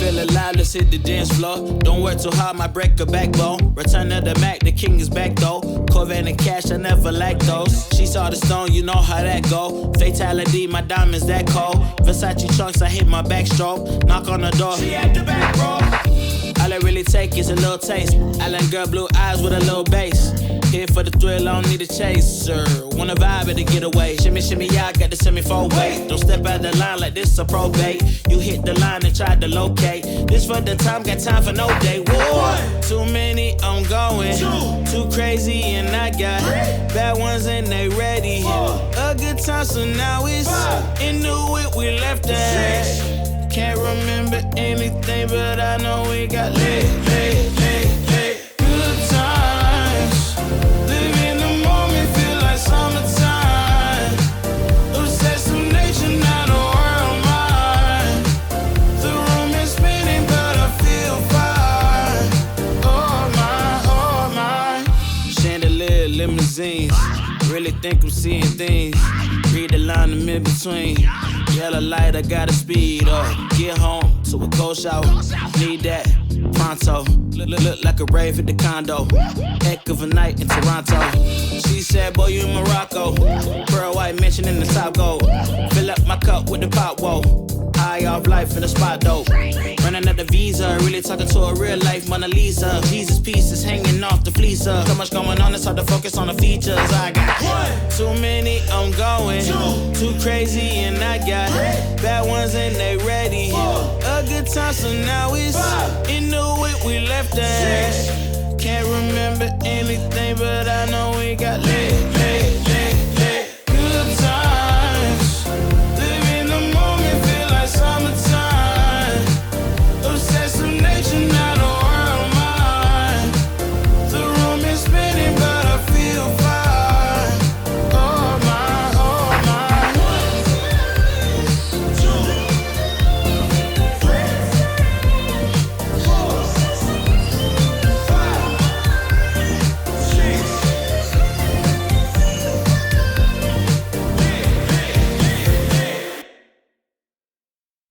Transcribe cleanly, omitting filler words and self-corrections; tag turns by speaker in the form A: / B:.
A: feel alive, let's hit the dance floor. Don't work too hard, might break a backbone. Return of the Mac, the king is back though. Corvette and cash, I never lack those. She saw the stone, you know how that go. Fatality, my diamonds that cold. Versace trunks, I hit my backstroke. Knock on the door, she at the back, bro. All I really take is a little taste. Island girl, blue eyes with a little bass. Here for the thrill, I don't need a chaser. Wanna vibe at a getaway. Shimmy, shimmy, yeah, I got the semi-four weight. Don't step out the line like this a probate. You hit the line and try to locate. This for the time, got time for no day. Whoa, too many, I'm going. Too crazy and I got bad ones and they ready. A good time, so now it's into it, we left that. Can't remember anything, but I know we got lit. Good times, live in the moment, feel like summertime. Obsessed with nature, not a world mine. The room is spinning, but I feel fine. Oh my. Chandelier, limousines. Really think I'm seeing things. Read the line in mid-between. Yellow light, I gotta speed up. Get home to a cold shower. Need that pronto. Look like a rave at the condo. Heck of a night in Toronto. She said, boy, you in Morocco. Pearl white mention in the top gold. Fill up my cup with the pop, whoa. High off life in the spot, dope. Running up the visa, really talking to a real life Mona Lisa. Jesus pieces hanging off the fleecer. So much going on, it's hard to focus on the features. I got too many, I'm going. Too crazy and I got bad ones and they ready. A good time, so now it's into it, we left that. Can't remember anything, but I know we got lit.